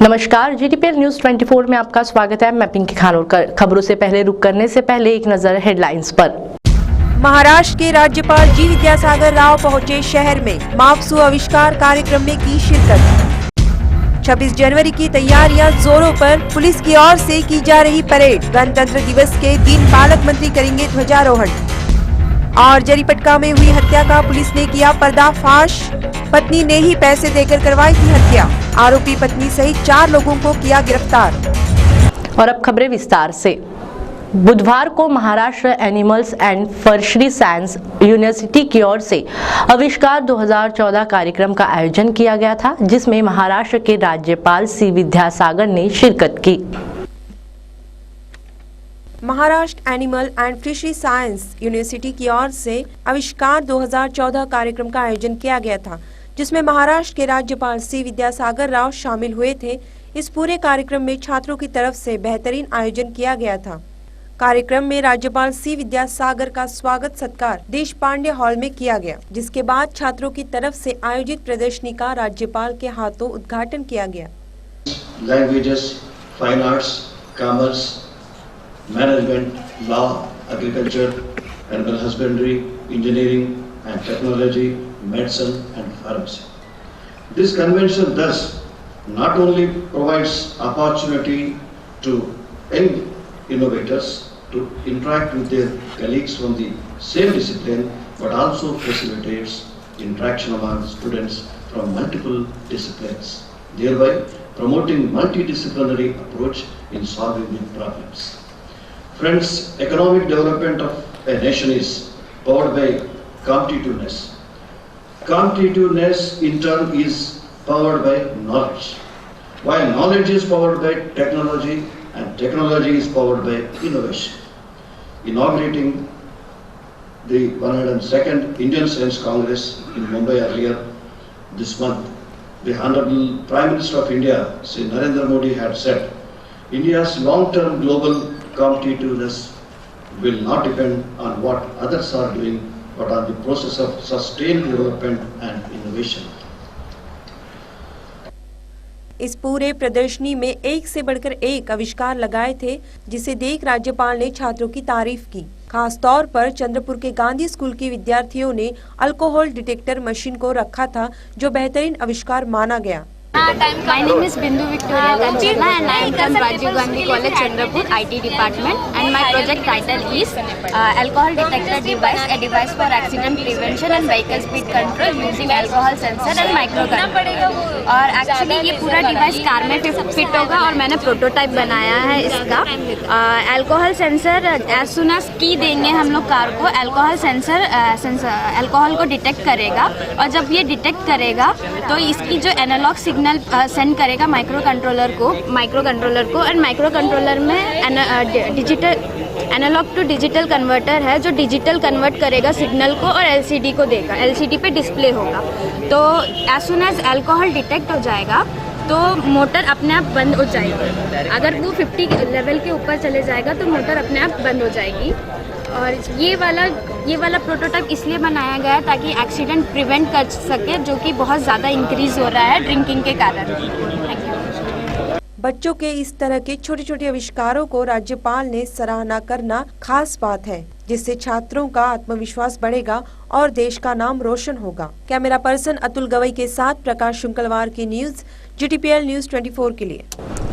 नमस्कार, GTPL news 24 में आपका स्वागत है। मैं पिंकी खानोरकर। खबरों से पहले रुक करने से पहले एक नजर हेडलाइंस पर। महाराष्ट्र के राज्यपाल जी विद्यासागर राव पहुंचे शहर में, मापसू आविष्कार कार्यक्रम में की शिरकत। 26 जनवरी की तैयारियां जोरों पर, पुलिस की ओर से की जा रही परेड। गणतंत्र दिवस के दिन पालक मंत्री करेंगे ध्वजारोहण। और जरीपटका में हुई हत्या का पुलिस ने किया पर्दाफाश, पत्नी ने ही पैसे देकर करवाई थी हत्या। आरोपी पत्नी सहित 4 लोगों को किया गिरफ्तार। और अब खबरें विस्तार से। बुधवार को Maharashtra animals and fishery science university की ओर से आविष्कार 2014 कार्यक्रम का आयोजन किया गया था, जिसमें महाराष्ट्र के राज्यपाल सी विद्यासागर ने शिरकत की। Maharashtra animal and fishery science university की ओर से आविष्कार 2014 कार्यक्रम का आयोजन किया गया था, जिसमें महाराष्ट्र के राज्यपाल सी विद्यासागर राव शामिल हुए थे। इस पूरे कार्यक्रम में छात्रों की तरफ से बेहतरीन आयोजन किया गया था। कार्यक्रम में राज्यपाल सी विद्यासागर का स्वागत सत्कार देश पांडे हॉल में किया गया, जिसके बाद छात्रों की तरफ से आयोजित प्रदर्शनी का राज्यपाल के हाथों उद्घाटन किया गया। Languages, fine arts, commerce, management, law, agriculture, animal husbandry, engineering and technology, medicine and pharmacy. This convention thus not only provides opportunity to young innovators to interact with their colleagues from the same discipline, but also facilitates interaction among students from multiple disciplines, thereby promoting multidisciplinary approach in solving the problems. Friends, economic development of a nation is powered by competitiveness. Competitiveness in turn is powered by knowledge, while knowledge is powered by technology and technology is powered by innovation. Inaugurating the 102nd Indian Science Congress in Mumbai earlier this month, the Honorable Prime Minister of India, Shri Narendra Modi, had said, India's long-term global competitiveness will not depend on what others are doing, but on the process of sustained development and innovation. इस पूरे प्रदर्शनी में एक से बढ़कर एक आविष्कार लगाए थे, जिसे देख राज्यपाल ने छात्रों की तारीफ की। खास तौर पर चंद्रपुर के गांधी स्कूल के विद्यार्थियों ने अल्कोहल डिटेक्टर मशीन को रखा था, जो बेहतरीन आविष्कार माना गया। My name is Bindu Victoria Kanchana and I am from Rajiv Gandhi College, Chandrapur, IT department, and my project title is Alcohol Detector Device, a device for accident prevention and vehicle speed control using alcohol sensor and microcontroller। और actually ये पूरा device car में fit होगा और मैंने prototype बनाया है इसका। Alcohol sensor as soon as की देंगे हम लोग कार को, अल्कोहल सेंसर अल्कोहल को डिटेक्ट करेगा, और जब ये डिटेक्ट करेगा तो इसकी जो एनालॉग सिग्नल सेंड करेगा माइक्रो कंट्रोलर को, एंड माइक्रो कंट्रोलर में digital analog to digital converter है, जो डिजिटल कन्वर्ट करेगा सिग्नल को और एलसीडी को देगा, एलसीडी पे डिस्प्ले होगा। तो as soon as alcohol detect हो जाएगा तो मोटर अपने आप बंद हो जाएगी। अगर वो 50 लेवल के ऊपर चले जाएगा तो मोटर अपने आप बंद हो जाएगी। और ये वाला प्रोटोटाइप इसलिए बनाया गया है ताकि एक्सीडेंट प्रिवेंट कर सके, जो कि बहुत ज़्यादा इंक्रीज हो रहा है ड्रिंकिंग के कारण। Thank you. बच्चों के इस तरह के छोटे छोटे आविष्कारों को राज्यपाल ने सराहना करना खास बात है, जिससे छात्रों का आत्मविश्वास बढ़ेगा और देश का नाम रोशन होगा। कैमरा पर्सन अतुल गवई के साथ प्रकाश शुक्लवार की न्यूज जीटीपीएल न्यूज 24 के लिए।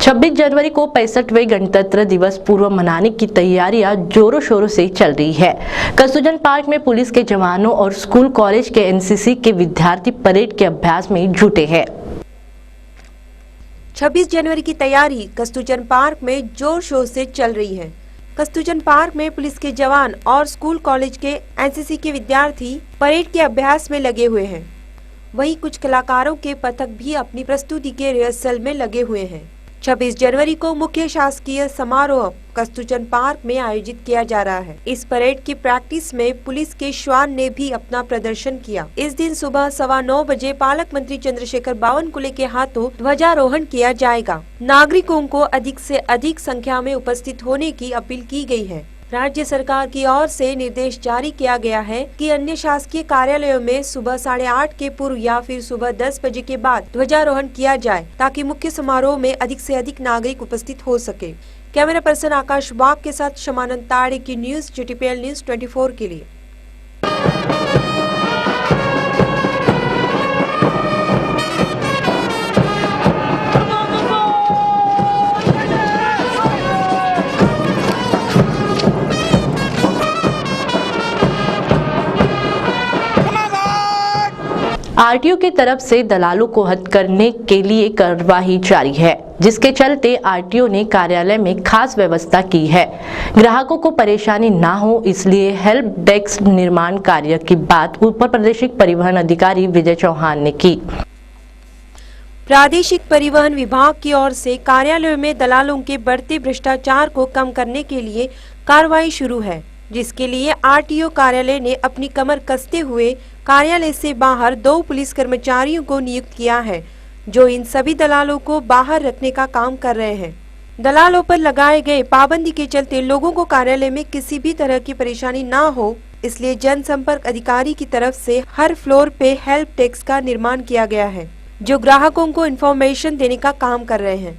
26 जनवरी को 65वें गणतंत्र दिवस पूर्व मनाने की तैयारियां जोरों शोरों से चल रही है। कस्तूरबा पार्क में पुलिस के जवानों और स्कूल कॉलेज के एनसीसी के विद्यार्थी परेड के अभ्यास में जुटे हैं। 26 जनवरी की तैयारी कस्तूरबा पार्क में जोर शोर से चल रही है। कस्तूरबा पार्क में पुलिस के जवान और स्कूल कॉलेज के एनसीसी के विद्यार्थी परेड के अभ्यास में लगे हुए हैं। वहीं कुछ कलाकारों के पथक भी अपनी प्रस्तुति के रिहर्सल में लगे हुए हैं। 26 जनवरी को मुख्य शासकीय समारोह कस्तूरबा पार्क में आयोजित किया जा रहा है। इस परेड की प्रैक्टिस में पुलिस के श्वान ने भी अपना प्रदर्शन किया। इस दिन सुबह 9:15 बजे पालक मंत्री चंद्रशेखर बावनकुले के हाथों ध्वजारोहण किया जाएगा। नागरिकों को अधिक से अधिक संख्या में उपस्थित होने की अपील की गई है। राज्य सरकार की ओर से निर्देश जारी किया गया है कि अन्य शासकीय कार्यालयों में सुबह 8:30 के पूर्व या फिर सुबह 10 बजे के बाद ध्वजारोहण किया जाए ताकि मुख्य समारोह में अधिक से अधिक नागरिक उपस्थित हो सके। कैमरा पर्सन आकाश बाग के साथ शमानंद ताड़े की न्यूज GTPL न्यूज 24 के लिए। आरटीओ की तरफ से दलालों को हद करने के लिए कार्यवाही जारी है, जिसके चलते आरटीओ ने कार्यालय में खास व्यवस्था की है। ग्राहकों को परेशानी ना हो इसलिए हेल्प डेस्क निर्माण कार्य की बात उत्तर प्रदेश परिवहन अधिकारी विजय चौहान ने की। प्रादेशिक परिवहन विभाग की ओर से कार्यालयों में दलालों के बढ़ते भ्रष्टाचार को कम करने के लिए कार्रवाई शुरू है, जिसके लिए आरटीओ कार्यालय ने अपनी कमर कसते हुए कार्यालय से बाहर 2 पुलिस कर्मचारियों को नियुक्त किया है, जो इन सभी दलालों को बाहर रखने का काम कर रहे हैं। दलालों पर लगाए गए पाबंदी के चलते लोगों को कार्यालय में किसी भी तरह की परेशानी ना हो, इसलिए जनसंपर्क अधिकारी की तरफ से हर फ्लोर पे हेल्प डेस्क का निर्माण किया गया है, जो ग्राहकों को इन्फॉर्मेशन देने का काम कर रहे हैं।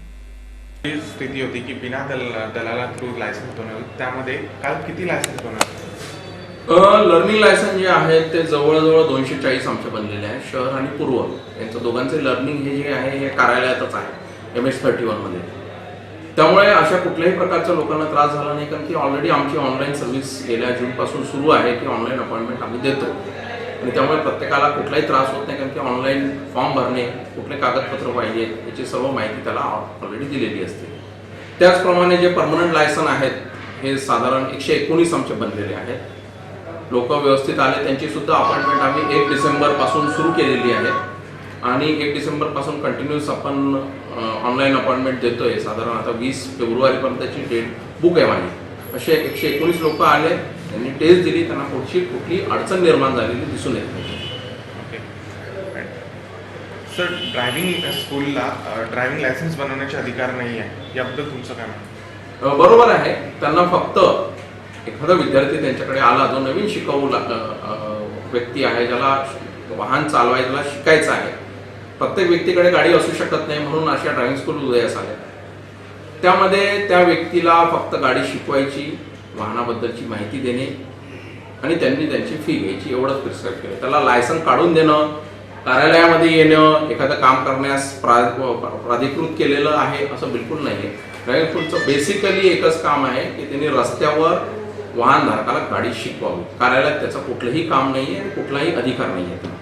स्थिती होती की बिना दलाला थ्रू लायसन्स होणं, त्यामध्ये काल किती लायसन्स होणार? लर्निंग लायसन्स जे आहेत ते जवळजवळ 240 आमचे बनलेले आहेत. शहर आणि पूर्व यांचं दोघांचे लर्निंग हे जे आहे हे कार्यालयातच आहे MS31 मध्ये. त्यामुळे अशा कुठल्याही प्रकारच्या लोकांना त्रास झाला नाही, कारण की ऑलरेडी आमची ऑनलाईन सर्व्हिस गेल्या जूनपासून सुरू आहे की ऑनलाईन अपॉइंटमेंट आम्ही देतो आणि त्यामुळे प्रत्येकाला कुठलाही त्रास होत नाही, कारण की ऑनलाईन फॉर्म भरणे, कुठले कागदपत्र पाहिजे याची सर्व माहिती त्याला ऑलरेडी दिलेली असते. त्याचप्रमाणे जे परमनंट लायसन आहेत हे साधारण 119 आमचे बनलेले आहेत. लोक व्यवस्थित आले त्यांची सुद्धा अपॉइंटमेंट आम्ही 1 डिसेंबर पासून सुरू केलेली आहे आणि 1 डिसेंबर पासून कंटिन्यूस आपण ऑनलाईन अपॉइंटमेंट देतोय. साधारण आता 20 फेब्रुवारीपर्यंतची डेट बुक आहे माझी. असे 119 लोक आले, त्यांनी टेस्ट दिली, त्यांना कुठली अडचण निर्माण झालेली दिसून येत नाही. सर, ड्रायव्हिंग स्कूलला ड्रायव्हिंग लायसन्स बनवण्याचे अधिकार नाही आहे, याबद्दल तुमचं काय म्हणणं? बरोबर आहे. त्यांना फक्त एखादा विद्यार्थी त्यांच्याकडे आला जो नवीन शिकवू व्यक्ती आहे, ज्याला वाहन चालवायला शिकायचं आहे, प्रत्येक व्यक्तीकडे गाडी असू शकत नाही, म्हणून अशा ड्रायव्हिंग स्कूल उदयास आल्या. त्यामध्ये त्या व्यक्तीला फक्त गाडी शिकवायची, वाहनाबद्दलची माहिती देणे आणि त्यांनी त्यांची फी घ्यायची, एवढंच प्रिस्क्राईब केलं. त्याला लायसन काढून देणं, कार्यालयामध्ये येणं, एखादं काम करण्यास प्राधिकृत केलेलं आहे असं बिलकुल नाही आहे. ड्रायव्हिंग स्कूलचं बेसिकली एकच काम आहे की त्यांनी रस्त्यावर वाहनधारकाला गाड़ी शिकवावी. कार्यालयात त्याचा कुठलंही काम नहीं है, कुठलाही अधिकार नहीं है.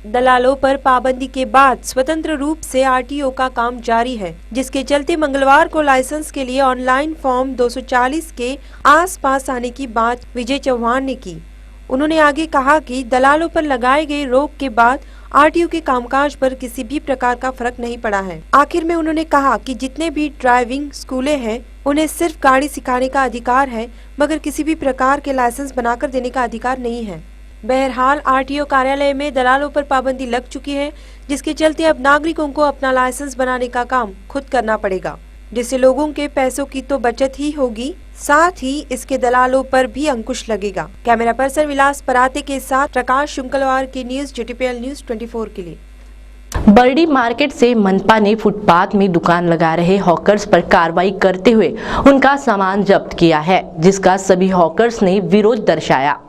दलालों पर पाबंदी के बाद स्वतंत्र रूप से आरटीओ का काम जारी है, जिसके चलते मंगलवार को लाइसेंस के लिए ऑनलाइन फॉर्म 240 के आसपास आने की बात विजय चौहान ने की। उन्होंने आगे कहा कि दलालों पर लगाए गए रोक के बाद आरटीओ के कामकाज पर किसी भी प्रकार का फर्क नहीं पड़ा है। आखिर में उन्होंने कहा कि जितने भी ड्राइविंग स्कूलें हैं उन्हें सिर्फ गाड़ी सिखाने का अधिकार है, मगर किसी भी प्रकार के लाइसेंस बनाकर देने का अधिकार नहीं है। बहरहाल आरटीओ कार्यालय में दलालों पर पाबंदी लग चुकी है, जिसके चलते अब नागरिकों को अपना लाइसेंस बनाने का काम खुद करना पड़ेगा, जिससे लोगों के पैसों की तो बचत ही होगी, साथ ही इसके दलालों पर भी अंकुश लगेगा। कैमरा पर्सन विलास पराते के साथ प्रकाश शुक्लवार की न्यूज GTPL न्यूज 24 के लिए। बर्डी मार्केट से मनपा ने फुटपाथ में दुकान लगा रहे हॉकर्स पर कार्रवाई करते हुए उनका सामान जब्त किया है, जिसका सभी हॉकर्स ने विरोध दर्शाया।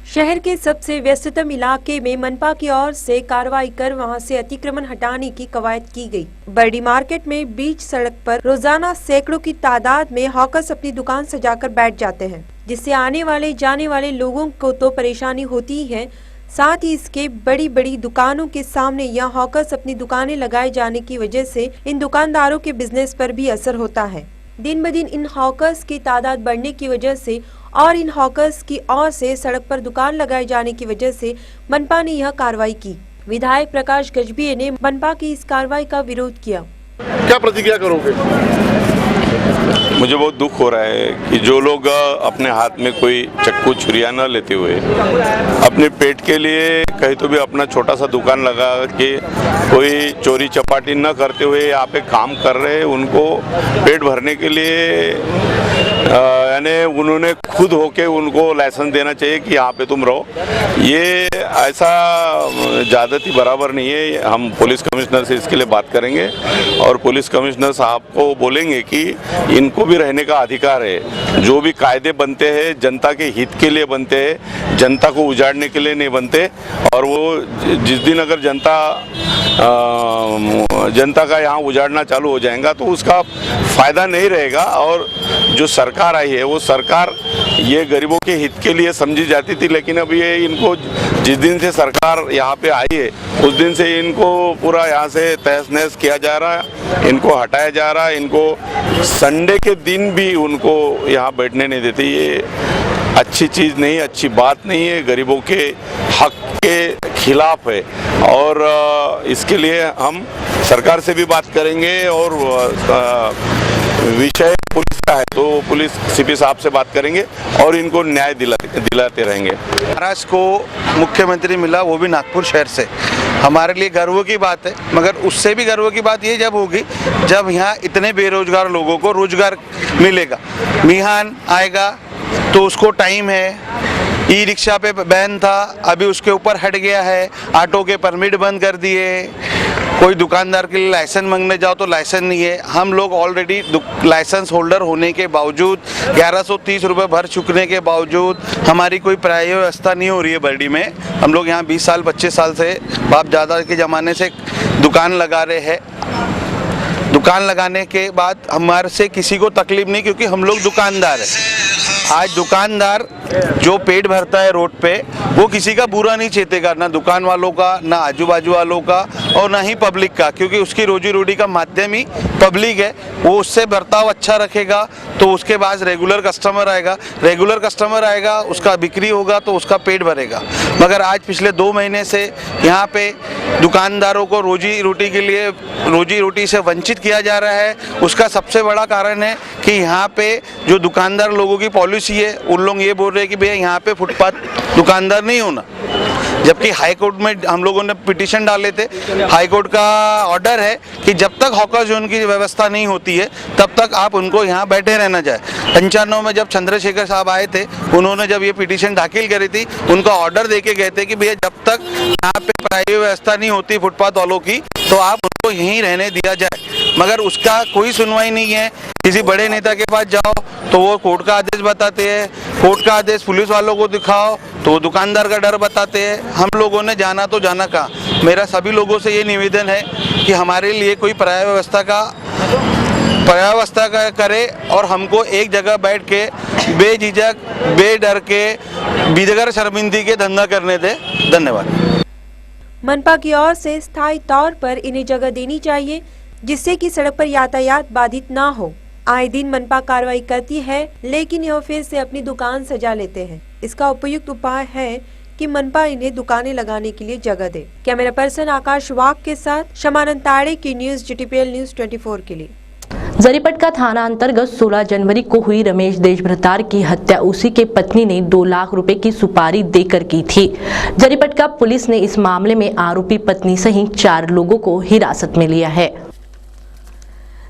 शहर के सबसे व्यस्ततम इलाके में मनपा की ओर से कार्रवाई कर वहां से अतिक्रमण हटाने की कवायद की गई। बर्डी मार्केट में बीच सड़क पर रोजाना सैकड़ों की तादाद में हॉकर्स अपनी दुकान सजाकर बैठ जाते हैं, जिससे आने वाले जाने वाले लोगों को तो परेशानी होती ही है, साथ ही इसके बड़ी बड़ी दुकानों के सामने यह हॉकर्स अपनी दुकानें लगाए जाने की वजह से इन दुकानदारों के बिजनेस पर भी असर होता है। दिन ब दिन इन हॉकर्स की तादाद बढ़ने की वजह से और इन हॉकर्स की ओर से सड़क पर दुकान लगाए जाने की वजह से मनपा ने यह कार्रवाई की। विधायक प्रकाश गजभिये ने मनपा की इस कार्रवाई का विरोध किया। क्या प्रतिक्रिया करोगे? मुझे बहुत दुख हो रहा है कि जो लोग अपने हाथ में कोई चक्कू छुरिया न लेते हुए अपने पेट के लिए कहीं तो भी अपना छोटा सा दुकान लगा के कोई चोरी चपाटी न करते हुए यहाँ पे काम कर रहे हैं, उनको पेट भरने के लिए यानी उन्होंने खुद होके उनको लाइसेंस देना चाहिए कि यहाँ पे तुम रहो। ये ऐसा ज़्यादती बराबर नहीं है। हम पुलिस कमिश्नर से इसके लिए बात करेंगे और पुलिस कमिश्नर साहब को बोलेंगे कि इनको भी रहने का अधिकार है। जो भी कायदे बनते हैं जनता के हित के लिए बनते हैं, जनता को उजाड़ने के लिए नहीं बनते। और वो जिस दिन अगर जनता का यहाँ उजाड़ना चालू हो जाएगा तो उसका फ़ायदा नहीं रहेगा। और जो सरकार आई है वो सरकार ये गरीबों के हित के लिए समझी जाती थी, लेकिन अब ये इनको जिस दिन से सरकार यहाँ पे आई है उस दिन से इनको पूरा यहाँ से तहस नहस किया जा रहा है, इनको हटाया जा रहा है। इनको संडे के दिन भी उनको यहाँ बैठने नहीं देते। ये अच्छी चीज़ नहीं, अच्छी बात नहीं है, गरीबों के हक के खिलाफ है। और इसके लिए हम सरकार से भी बात करेंगे और विषय पुलिस का है तो पुलिस सीपी साहब से बात करेंगे और इनको न्याय दिलाते रहेंगे। महाराष्ट्र को मुख्यमंत्री मिला, वो भी नागपुर शहर से, हमारे लिए गर्व की बात है। मगर उससे भी गर्व की बात ये जब होगी जब यहाँ इतने बेरोजगार लोगों को रोजगार मिलेगा। मिहान आएगा तो उसको टाइम है। ई रिक्शा पे बैन था, अभी उसके ऊपर हट गया है। ऑटो के परमिट बंद कर दिए। कोई दुकानदार के लिए लाइसेंस मांगने जाओ तो लाइसेंस नहीं है। हम लोग ऑलरेडी लाइसेंस होल्डर होने के बावजूद 1130 रुपये भर चुकने के बावजूद हमारी कोई प्राय व्यवस्था नहीं हो रही है बर्डी में। हम लोग यहाँ 20 साल 25 साल से बाप दादा के ज़माने से दुकान लगा रहे हैं। दुकान लगाने के बाद हमारे से किसी को तकलीफ नहीं, क्योंकि हम लोग दुकानदार हैं। आज दुकानदार जो पेट भरता है रोड पे वो किसी का बुरा नहीं चेतेगा, ना दुकान वालों का, ना आजू बाजू वालों का और ना ही पब्लिक का, क्योंकि उसकी रोजी रोटी का माध्यम ही पब्लिक है। वो उससे बर्ताव अच्छा रखेगा तो उसके बाद रेगुलर कस्टमर आएगा, उसका बिक्री होगा तो उसका पेट भरेगा। मगर आज पिछले 2 महीने से यहाँ पे दुकानदारों को रोजी रोटी से वंचित किया जा रहा है। उसका सबसे बड़ा कारण है कि यहाँ पे जो दुकानदार लोगों की पॉलिसी है, उन लोग ये बोल रहे हैं कि भैया यहाँ पे फुटपाथ दुकानदार नहीं होना। जबकि हाई कोर्ट में हम लोगों ने पिटीशन डाले थे। हाई कोर्ट का ऑर्डर है कि जब तक हॉकर जोन की व्यवस्था नहीं होती है तब तक आप उनको यहाँ बैठे रहना जाए। 95 में जब चंद्रशेखर साहब आए थे, उन्होंने जब ये पिटीशन दाखिल करी थी, उनका ऑर्डर देके गए थे कि भैया जब तक यहाँ पे प्राइवेट व्यवस्था नहीं होती फुटपाथ वालों की तो आप उनको यहीं रहने दिया जाए। मगर उसका कोई सुनवाई नहीं है। किसी बड़े नेता के पास जाओ तो वो कोर्ट का आदेश बताते हैं, कोर्ट का आदेश पुलिस वालों को दिखाओ तो वो दुकानदार का डर बताते हैं। हम लोगों ने जाना तो जाना कहाँ। मेरा सभी लोगों से ये निवेदन है कि हमारे लिए कोई पर्याय व्यवस्था का करे और हमको एक जगह बैठ के बेझिझक बेडर के बेगर शर्मिंदगी के धंधा करने दे। धन्यवाद। मनपा की ओर से स्थायी तौर पर इन्हें जगह देनी चाहिए जिससे कि सड़क पर यातायात बाधित ना हो। आए दिन मनपा कार्रवाई करती है लेकिन यह फिर से अपनी दुकान सजा लेते हैं। इसका उपयुक्त उपाय है कि मनपा इन्हें दुकानें लगाने के लिए जगह दे। कैमरा पर्सन आकाश वाग के साथ शमानंद ताड़े की न्यूज GTPL न्यूज 24 के लिए। जरीपटका थाना अंतर्गत 16 जनवरी को हुई रमेश देशभ्रतार की हत्या उसी के पत्नी ने 2 लाख रुपए की सुपारी देकर की थी। जरीपटका पुलिस ने इस मामले में आरोपी पत्नी सहित 4 लोगों को हिरासत में लिया है।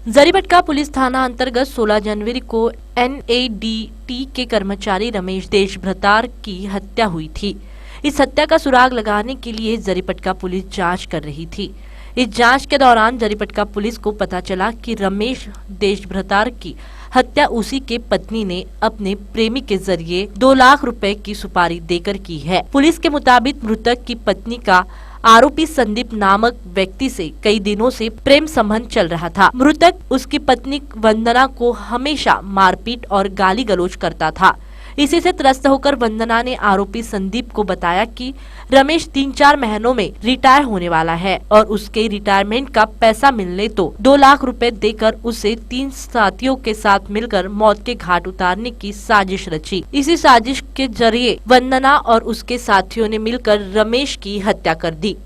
जरीपटका पुलिस थाना अंतर्गत 16 जनवरी को NADT के कर्मचारी रमेश देशभ्रतार की हत्या हुई थी। इस हत्या का सुराग लगाने के लिए जरीपटका पुलिस जांच कर रही थी। इस जांच के दौरान जरीपटका पुलिस को पता चला कि रमेश देशभ्रतार की हत्या उसी के पत्नी ने अपने प्रेमी के जरिए 2 लाख रुपए की सुपारी देकर की है। पुलिस के मुताबिक मृतक की पत्नी का आरोपी संदीप नामक व्यक्ति से कई दिनों से प्रेम संबंध चल रहा था। मृतक उसकी पत्नी वंदना को हमेशा मारपीट और गाली गलौज करता था। इसी से त्रस्त होकर वंदना ने आरोपी संदीप को बताया कि रमेश 3-4 महीनों में रिटायर होने वाला है और उसके रिटायरमेंट का पैसा मिलने तो 2 लाख रुपए देकर उसे 3 साथियों के साथ मिलकर मौत के घाट उतारने की साजिश रची। इसी साजिश के जरिए वंदना और उसके साथियों ने मिलकर रमेश की हत्या कर दी।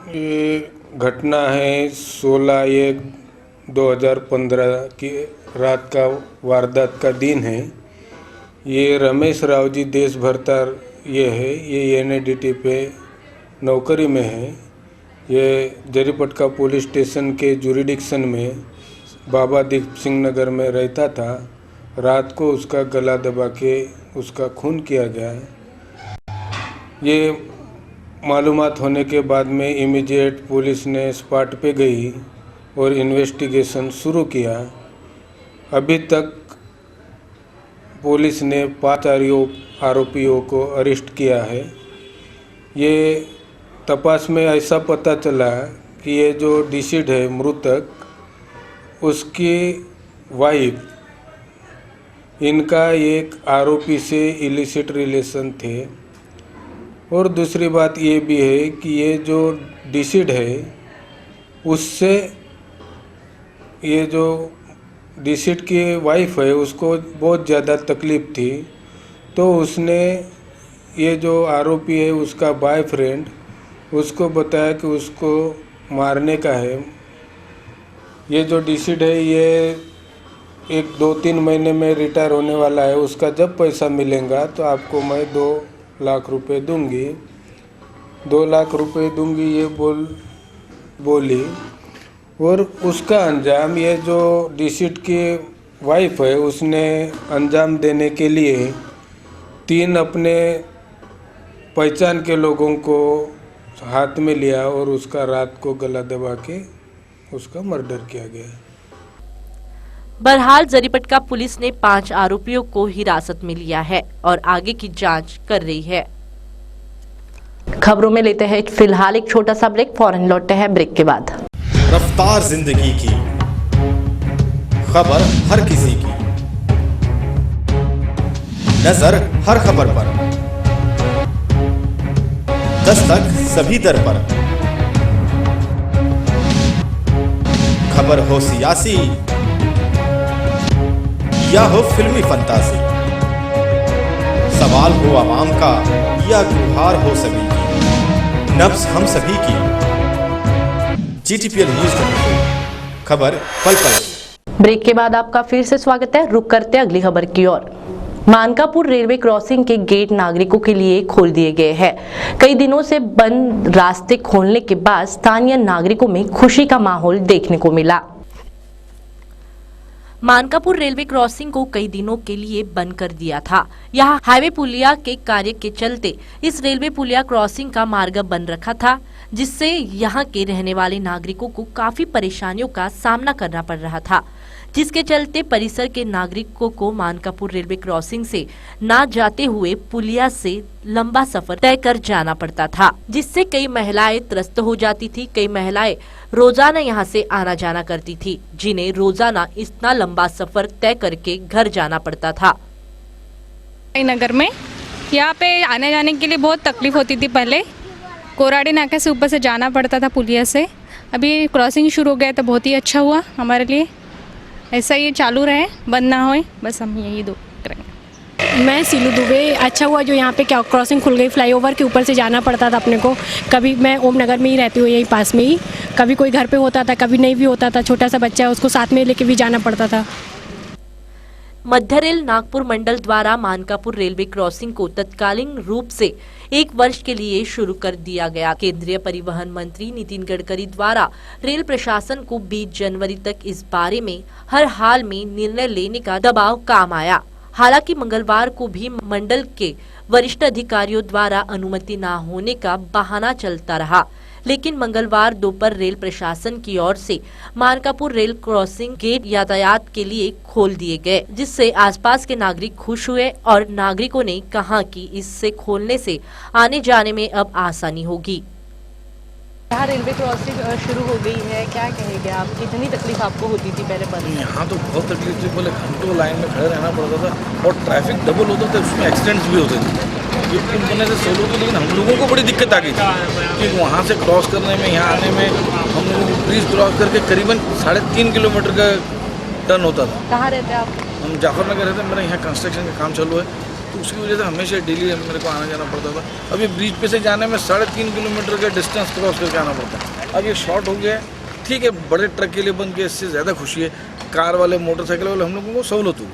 ये घटना है 16/1/2015 की रात का वारदात का दिन है। ये रमेश राव जी देशभ्रतार ये है, ये NADT पे नौकरी में है। ये जरीपटका पुलिस स्टेशन के जुरिडिक्शन में बाबा दीप सिंह नगर में रहता था। रात को उसका गला दबा के उसका खून किया गया है। ये मालूमात होने के बाद में इमीडिएट पुलिस ने स्पॉट पे गई और इन्वेस्टिगेशन शुरू किया। अभी तक पुलिस ने 5 आरोपियों को अरेस्ट किया है। ये तपास में ऐसा पता चला कि ये जो डिसीड है मृतक, उसकी वाइफ, इनका एक आरोपी से इलिसिट रिलेशन थे। और दूसरी बात ये भी है कि ये जो डिसीड है उससे ये जो डिसीड की वाइफ है उसको बहुत ज़्यादा तकलीफ़ थी, तो उसने ये जो आरोपी है उसका बॉयफ्रेंड उसको बताया कि उसको मारने का है। ये जो डिसीड है ये 1-2-3 महीने में रिटायर होने वाला है। उसका जब पैसा मिलेगा तो आपको मैं 2 लाख रुपए दूंगी, 2 लाख रुपए दूंगी, ये बोली। और उसका अंजाम, ये जो डिसीड की वाइफ है उसने अंजाम देने के लिए 3 अपने पहचान के लोगों को हाथ में लिया और उसका रात को गला दबा के उसका मर्डर किया गया। बहरहाल जरीपटका पुलिस ने 5 आरोपियों को हिरासत में लिया है और आगे की जांच कर रही है। खबरों में लेते हैं फिलहाल एक छोटा सा ब्रेक, फौरन लौटते हैं ब्रेक के बाद। रफ्तार जिंदगी की खबर हर किसी की, नजर हर खबर पर, दस्तक सभी दर पर। खबर हो सियासी या हो फिल्मी फंतासी, सवाल हो आवाम का या गुहार हो सभी की, नब्ज हम सभी की। GTPL न्यूज़ 24, खबर पल पल। ब्रेक के बाद आपका फिर से स्वागत है। रुक करते अगली खबर की ओर। मानकापुर रेलवे क्रॉसिंग के गेट नागरिकों के लिए खोल दिए गए हैं। कई दिनों से बंद रास्ते खोलने के बाद स्थानीय नागरिकों में खुशी का माहौल देखने को मिला। मानकापुर रेलवे क्रॉसिंग को कई दिनों के लिए बंद कर दिया था। यहाँ हाईवे पुलिया के कार्य के चलते इस रेलवे पुलिया क्रॉसिंग का मार्ग बंद रखा था, जिससे यहाँ के रहने वाले नागरिकों को काफी परेशानियों का सामना करना पड़ रहा था, जिसके चलते परिसर के नागरिकों को मानकापुर रेलवे क्रॉसिंग से ना जाते हुए पुलिया से लंबा सफर तय कर जाना पड़ता था, जिससे कई महिलाएं त्रस्त हो जाती थी। कई महिलाएं रोजाना यहाँ से आना जाना करती थी, जिन्हें रोजाना इतना लंबा सफर तय करके घर जाना पड़ता था। नगर में यहाँ पे आने जाने के लिए बहुत तकलीफ होती थी। पहले कोराड़ी नाके से ऊपर से जाना पड़ता था पुलिया से। अभी क्रॉसिंग शुरू हो गया तो बहुत ही अच्छा हुआ हमारे लिए। ऐसा ये चालू रहे, बंद ना होए, बस हम यही दो करेंगे। मैं सीलू दुबे। अच्छा हुआ जो यहाँ पे क्या क्रॉसिंग खुल गई, फ्लाईओवर के ऊपर से जाना पड़ता था अपने को। कभी मैं ओम नगर में ही रहती हूँ, यहीं पास में ही। कभी कोई घर पे होता था, कभी नहीं भी होता था। छोटा सा बच्चा है उसको साथ में लेके भी जाना पड़ता था। मध्य रेल नागपुर मंडल द्वारा मानकापुर रेलवे क्रॉसिंग को तत्कालीन रूप से 1 वर्ष के लिए शुरू कर दिया गया। केंद्रीय परिवहन मंत्री नितिन गडकरी द्वारा रेल प्रशासन को 20 जनवरी तक इस बारे में हर हाल में निर्णय लेने का दबाव काम आया। हालांकि मंगलवार को भी मंडल के वरिष्ठ अधिकारियों द्वारा अनुमति न होने का बहाना चलता रहा, लेकिन मंगलवार दोपहर रेल प्रशासन की ओर से मानकापुर रेल क्रॉसिंग गेट यातायात के लिए खोल दिए गए, जिससे आसपास के नागरिक खुश हुए और नागरिकों ने कहा कि इससे खोलने से आने जाने में अब आसानी होगी। यहाँ रेलवे क्रॉसिंग शुरू हो गई है, क्या कहेंगे आप? कितनी तकलीफ आपको होती थी पहले पर? यहाँ तो बहुत तकलीफ थी। पहले घंटों लाइन में खड़े रहना पड़ता था और ट्रैफिक डबल होता था, उसमें एक्सीडेंट्स भी होते थे। ये बनने से सोलो तो, लेकिन हम लोगों को बड़ी दिक्कत आ गई थी क्योंकि वहाँ से क्रॉस करने में, यहाँ आने में हम लोगों को ब्रिज क्रॉस करके करीबन 3.5 किलोमीटर का टर्न होता था। कहाँ रहते हैं आप? हम जाफर नगर रहते हैं। मेरा यहाँ कंस्ट्रक्शन का काम चालू है, तो उसकी वजह से हमेशा डेली मेरे को आना जाना पड़ता था। अब ये ब्रिज पे से जाने में 3.5 किलोमीटर का डिस्टेंस क्रॉस करके आना पड़ता है। अब ये शॉर्ट हो गया है, ठीक है। बड़े ट्रक के लिए बन के इससे ज़्यादा खुशी है। कार वाले, मोटरसाइकिल वाले, हम लोगों को सहूलत हुई।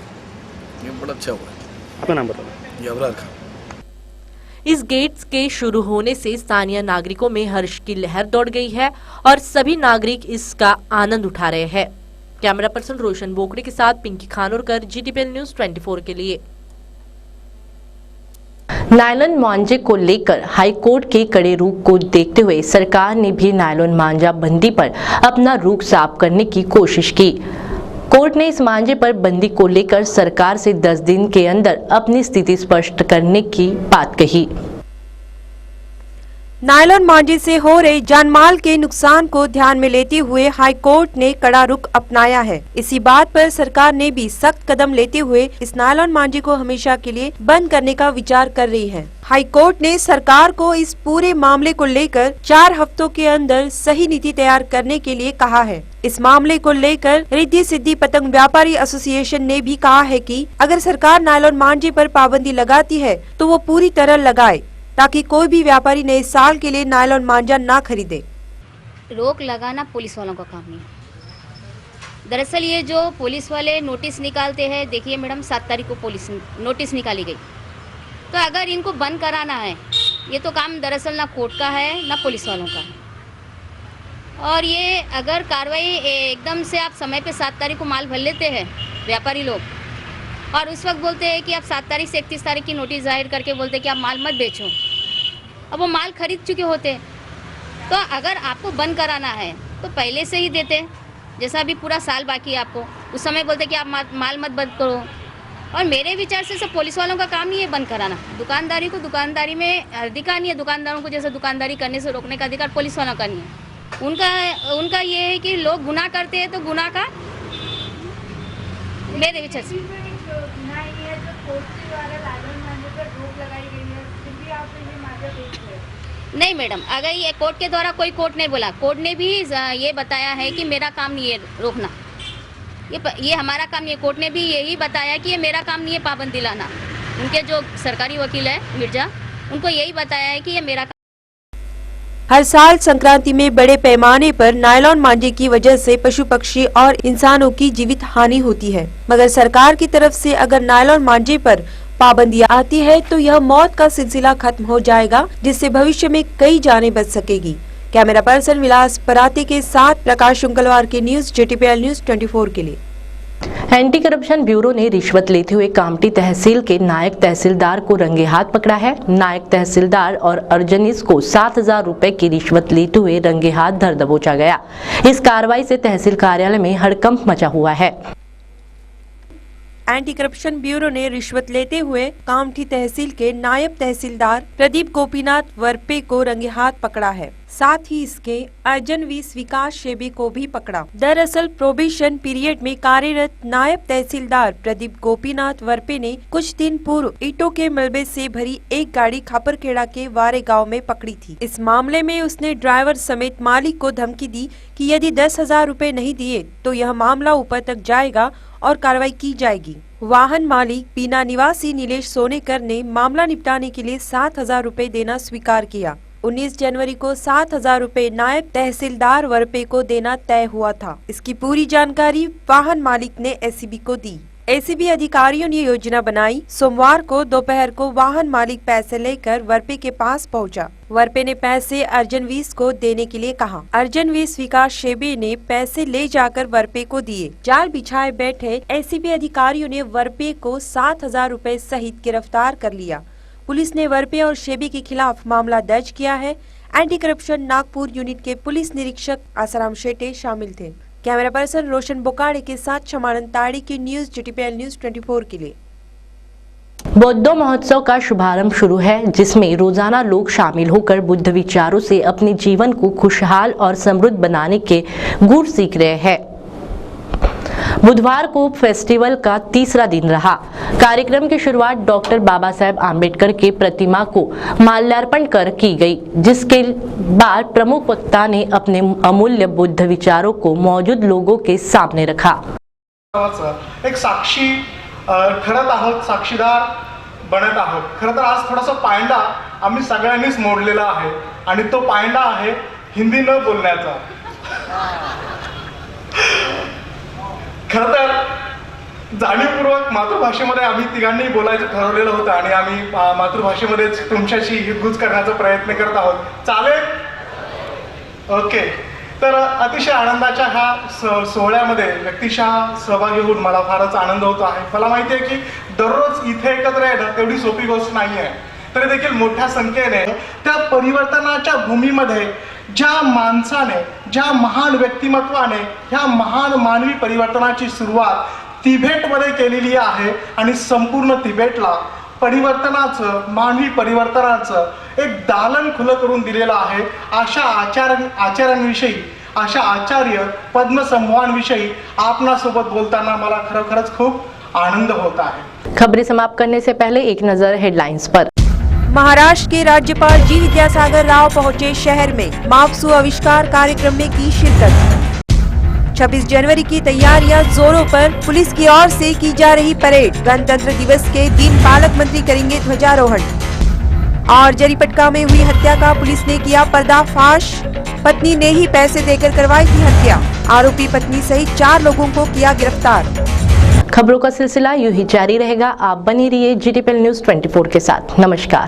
ये बड़ा अच्छा हुआ। आपका नाम बताओ? अबरार खान। इस गेट्स के शुरू होने से स्थानीय नागरिकों में हर्ष की लहर दौड़ गई है और सभी नागरिक इसका आनंद उठा रहे हैं। कैमरा पर्सन रोशन बोकड़े के साथ पिंकी खानोरकर, GTPL न्यूज 24 के लिए। नायलॉन मांझे को लेकर हाईकोर्ट के कड़े रुख को देखते हुए सरकार ने भी नायलॉन मांझा बंदी पर अपना रुख साफ करने की कोशिश की। कोर्ट ने इस मांझे पर बंदी को लेकर सरकार से 10 दिन के अंदर अपनी स्थिति स्पष्ट करने की बात कही। नायलॉन मांझे से हो रहे जानमाल के नुकसान को ध्यान में लेते हुए हाई कोर्ट ने कड़ा रुख अपनाया है। इसी बात पर सरकार ने भी सख्त कदम लेते हुए इस नायलॉन मांझे को हमेशा के लिए बंद करने का विचार कर रही है। हाई कोर्ट ने सरकार को इस पूरे मामले को लेकर 4 हफ्तों के अंदर सही नीति तैयार करने के लिए कहा है। इस मामले को लेकर रिद्धि सिद्धि पतंग व्यापारी एसोसिएशन ने भी कहा है कि अगर सरकार नायलॉन मांझे पर पाबंदी लगाती है तो वो पूरी तरह लगाए, ताकि कोई भी व्यापारी नए साल के लिए नायलॉन मांझा ना खरीदे। रोक लगाना पुलिस वालों का काम नहीं है। दरअसल ये जो पुलिस वाले नोटिस निकालते हैं, देखिए मैडम 7 तारीख को पुलिस नोटिस निकाली गई, तो अगर इनको बंद कराना है, ये तो काम दरअसल ना कोर्ट का है ना पुलिस वालों का है। और ये अगर कार्रवाई एकदम से आप समय पे 7 तारीख को माल भर लेते हैं व्यापारी लोग, और उस वक्त बोलते हैं कि आप 7 तारीख से 31 तारीख की नोटिस जाहिर करके बोलते हैं कि आप माल मत बेचो, अब वो माल खरीद चुके होते। तो अगर आपको बंद कराना है तो पहले से ही देते, जैसा अभी पूरा साल बाकी है आपको, उस समय बोलते कि आप माल मत बंद करो। और मेरे विचार से सब पुलिस वालों का काम नहीं है बंद कराना। दुकानदारी को दुकानदारी में अधिकार नहीं है, दुकानदारों को जैसे दुकानदारी करने से रोकने का अधिकार पुलिस वालों का नहीं है। उनका ये है कि लोग गुनाह करते हैं तो गुनाह का मेरे विचार से नहीं मैडम, अगर ये कोर्ट के द्वारा कोई कोर्ट नहीं बोला, कोर्ट ने भी ये बताया है कि मेरा काम नहीं है रोकना, ये हमारा काम नहीं है। कोर्ट ने भी यही बताया कि ये मेरा काम नहीं है पाबंदी लाना। उनके जो सरकारी वकील है मिर्जा, उनको यही बताया है कि ये मेरा हर साल संक्रांति में बड़े पैमाने पर नायलॉन मांझे की वजह से पशु पक्षी और इंसानों की जीवित हानि होती है, मगर सरकार की तरफ से अगर नायलॉन मांझे पर पाबंदी आती है तो यह मौत का सिलसिला खत्म हो जाएगा, जिससे भविष्य में कई जानें बच सकेगी। कैमरा पर्सन विलास पराते के साथ प्रकाश शुंकलवार के न्यूज GTPL न्यूज 24 के लिए। एंटी करप्शन ब्यूरो ने रिश्वत लेते हुए कामठी तहसील के नायक तहसीलदार को रंगे हाथ पकड़ा है। नायक तहसीलदार और अर्जनीस को 7,000 रुपए की रिश्वत लेते हुए रंगे हाथ धर दबोचा गया। इस कार्रवाई से तहसील कार्यालय में हड़कंप मचा हुआ है। एंटी करप्शन ब्यूरो ने रिश्वत लेते हुए कामठी तहसील के नायब तहसीलदार प्रदीप गोपीनाथ वरपे को रंगे हाथ पकड़ा है। साथ ही इसके अर्जन विकास शेबी को भी पकड़ा। दरअसल प्रोबेशन पीरियड में कार्यरत नायब तहसीलदार प्रदीप गोपीनाथ वरपे ने कुछ दिन पूर्व ईंटों के मलबे से भरी एक गाड़ी खापरखेड़ा के वारे गांव में पकड़ी थी। इस मामले में उसने ड्राइवर समेत मालिक को धमकी दी कि यदि 10,000 रुपए नहीं दिए तो यह मामला ऊपर तक जाएगा और कार्रवाई की जाएगी। वाहन मालिक पीना निवासी नीलेश सोनेकर ने मामला निपटाने के लिए 7,000 रुपए देना स्वीकार किया। 19 जनवरी को 7,000 रुपए नायब तहसीलदार वरपे को देना तय हुआ था। इसकी पूरी जानकारी वाहन मालिक ने एसीबी को दी। एसीबी अधिकारियों ने योजना बनाई। सोमवार को दोपहर को वाहन मालिक पैसे लेकर वरपे के पास पहुंचा। वरपे ने पैसे अर्जन को देने के लिए कहा। अर्जन विकास शेबे ने पैसे ले जाकर वरपे को दिए। जाल बिछाए बैठे एसीबी अधिकारियों ने वरपे को 7,000 रुपए सहित गिरफ्तार कर लिया। पुलिस ने वरपे और शेबी के खिलाफ मामला दर्ज किया है। एंटी करप्शन नागपुर यूनिट के पुलिस निरीक्षक आसाराम शेटे शामिल थे। कैमरा पर्सन रोशन बोकाड़े के साथ क्षमानंद ताड़ी की न्यूज GTPL न्यूज 24 के लिए। बौद्ध महोत्सव का शुभारंभ शुरू है, जिसमें रोजाना लोग शामिल होकर बुद्ध विचारों से अपने जीवन को खुशहाल और समृद्ध बनाने के गुर सीख रहे हैं। बुधवार को फेस्टिवल का तीसरा दिन रहा। कार्यक्रम की शुरुआत डॉक्टर बाबा साहेब आम्बेडकर के प्रतिमा को माल्यार्पण कर की गई, जिसके बाद प्रमुख वक्ता ने अपने अमूल्य बुद्ध विचारों को मौजूद लोगों के सामने रखा। एक साक्षी ठरत आहोत, साक्षीदार बनत आहोत। खरं तर आज थोडासा पायंडा आम्ही सगळ्यांनीच मोडलेला आहे आणि तो पायंडा आहे हिंदी न बोलण्याचा। खरं तर जाणीवपूर्वक मातृभाषेमध्ये आम्ही तिघांनी बोलायचं ठरवलेलं होतं आणि आम्ही मातृभाषेमध्येच तुमच्याशी हितगुज करण्याचा प्रयत्न करत आहोत। चालेल? ओके। तर अतिशय आनंदाच्या ह्या सोहळ्यामध्ये व्यक्तिशः सहभागी होऊन मला फारच आनंद होतो आहे. मला माहिती आहे की दररोज इथे एकत्र येणं तेवढी सोपी गोष्ट नाही आहे, तरी देखील मोठ्या संख्येने त्या परिवर्तनाच्या भूमीमध्ये ज्या माणसाने, ज्या महान व्यक्तिमत्वाने ह्या महान मानवी परिवर्तनाची सुरुवात तिबेटमध्ये केलेली आहे आणि संपूर्ण तिबेटला परिवर्तनाचं, मानवी परिवर्तनाचं एक दालन खुलं करून दिलेलं आहे. अशा आचार्यांविषयी, अशा आचार्य पद्मसमूहांविषयी आपणासोबत बोलताना मला खरोखरच खूप आनंद होत आहे. खबरें समाप्त करने से पहले एक नजर हेडलाइंस पर। महाराष्ट्र के राज्यपाल जी विद्यासागर राव पहुंचे शहर में, मापसू आविष्कार कार्यक्रम में की शिरकत। 26 जनवरी की तैयारियां जोरों पर, पुलिस की ओर से की जा रही परेड। गणतंत्र दिवस के दिन पालक मंत्री करेंगे ध्वजारोहण। और जरीपटका में हुई हत्या का पुलिस ने किया पर्दाफाश, पत्नी ने ही पैसे देकर करवाई थी हत्या। आरोपी पत्नी सहित 4 लोगों को किया गिरफ्तार। खबरों का सिलसिला यूं ही जारी रहेगा। आप बनी रहिए GTPL न्यूज़ 24 के साथ। नमस्कार।